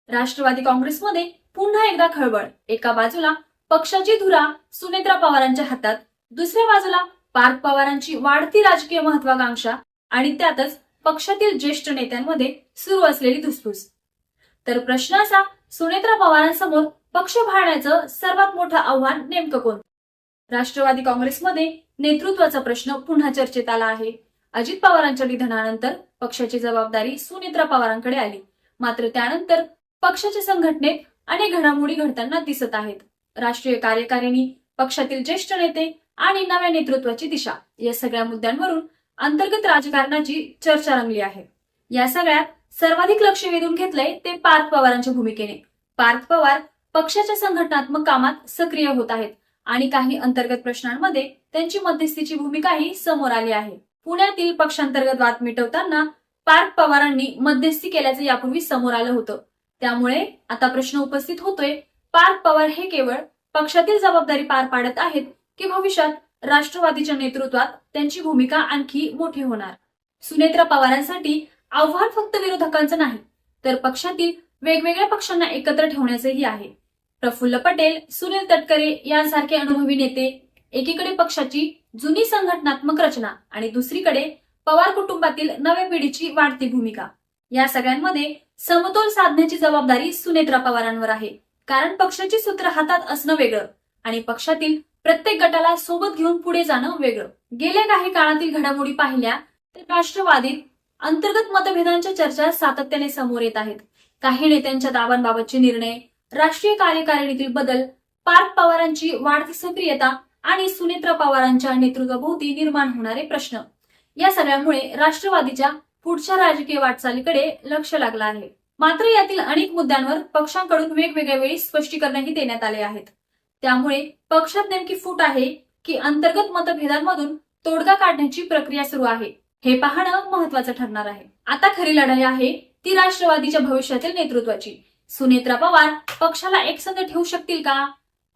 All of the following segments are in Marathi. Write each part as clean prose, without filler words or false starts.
राष्ट्रवादी काँग्रेसमध्ये पुन्हा एकदा खळबळ. एका बाजूला पक्षाची धुरा सुनेत्रा पवारांच्या हातात, दुसऱ्या बाजूला पार्थ पवारांची वाढती राजकीय महत्वाकांक्षा आणि त्यातच पक्षातील ज्येष्ठ नेत्यांमध्ये सुरू असलेली धुसफूस. तर प्रश्न असा, सुनेत्रा पवारांसमोर पक्ष पाहण्याचं सर्वात मोठं आव्हान नेमकं कोण? राष्ट्रवादी काँग्रेसमध्ये नेतृत्वाचा प्रश्न पुन्हा चर्चेत आला आहे. अजित पवारांच्या निधनानंतर पक्षाची जबाबदारी सुनेत्रा पवारांकडे आली. मात्र त्यानंतर पक्षाच्या संघटनेत अनेक घडामोडी घडताना दिसत आहेत. राष्ट्रीय कार्यकारिणी, पक्षातील ज्येष्ठ नेते आणि नव्या नेतृत्वाची दिशा या सगळ्या मुद्द्यांवरून अंतर्गत राजकारणाची चर्चा रंगली आहे. या सगळ्यात सर्वाधिक लक्ष वेधून घेतलंय ते पार्थ पवारांच्या भूमिकेने. पार्थ पवार पक्षाच्या संघटनात्मक कामात सक्रिय होत आहेत आणि काही अंतर्गत प्रश्नांमध्ये त्यांची मध्यस्थीची भूमिकाही समोर आली आहे. पुण्यातील पक्षांतर्गत वाद मिटवताना पार्थ पवारांनी मध्यस्थी केल्याचं यापूर्वी समोर आलं होतं. त्यामुळे आता प्रश्न उपस्थित होतोय, पार्थ पवार हे केवळ पक्षातील जबाबदारी पार पाडत आहेत की भविष्यात राष्ट्रवादीच्या नेतृत्वात त्यांची भूमिका आणखी मोठी होणार? सुनेत्रा पवारांसाठी आव्हान फक्त विरोधकांचं नाही, तर पक्षातील वेगवेगळ्या पक्षांना एकत्र ठेवण्याचंही आहे. प्रफुल्ल पटेल, सुनील तटकरे यांसारखे अनुभवी नेते, एकीकडे पक्षाची जुनी संघटनात्मक रचना आणि दुसरीकडे पवार कुटुंबातील नव्या पिढीची वाढती भूमिका. या सगळ्यांमध्ये समतोल साधण्याची जबाबदारी सुनेत्रा पवारांवर आहे. कारण पक्षाची सूत्र हातात असणं वेगळं आणि पक्षातील प्रत्येक गटाला सोबत घेऊन पुढे जाणं वेगळं. गेल्या काही काळातील घडामोडी पाहिल्या तर राष्ट्रवादीत अंतर्गत मतभेदांच्या चर्चा सातत्याने समोर येत आहेत. काही नेत्यांच्या दाबांबाबतचे निर्णय, राष्ट्रीय कार्यकारिणीतील बदल, पार्थ पवारांची वाढती सक्रियता आणि सुनेत्रा पवारांच्या नेतृत्वाभोवती निर्माण होणारे प्रश्न, या सगळ्यामुळे राष्ट्रवादीच्या पुढच्या राजकीय वाटचालीकडे लक्ष लागलं आहे. मात्र यातील अनेक मुद्द्यांवर पक्षांकडून वेगवेगळ्या वेळी स्पष्टीकरणही देण्यात आले आहेत. त्यामुळे पक्षात नेमकी फूट आहे की अंतर्गत मतभेदांमधून तोडगा काढण्याची प्रक्रिया सुरू आहे, हे पाहणं महत्वाचं ठरणार आहे. आता खरी लढाई आहे ती राष्ट्रवादीच्या भविष्यातील नेतृत्वाची. सुनेत्रा पवार पक्षाला एकसंध ठेवू शकतील का?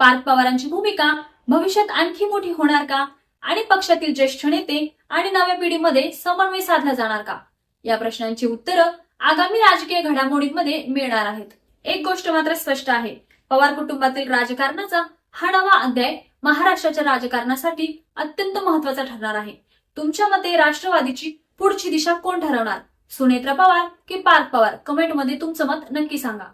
पार्थ पवारांची भूमिका भविष्यात आणखी मोठी होणार का? आणि पक्षातील ज्येष्ठ नेते आणि नव्या पिढीमध्ये समन्वय साधला जाणार का? या प्रश्नांची उत्तरं आगामी राजकीय घडामोडींमध्ये मिळणार आहेत. एक गोष्ट मात्र स्पष्ट आहे, पवार कुटुंबातील राजकारणाचा हा नवा अध्याय महाराष्ट्राच्या राजकारणासाठी अत्यंत महत्वाचा ठरणार आहे. तुमच्या मते राष्ट्रवादीची पुढची दिशा कोण ठरवणार? सुनेत्रा पवार की पार्थ पवार? कमेंटमध्ये तुमचं मत नक्की सांगा.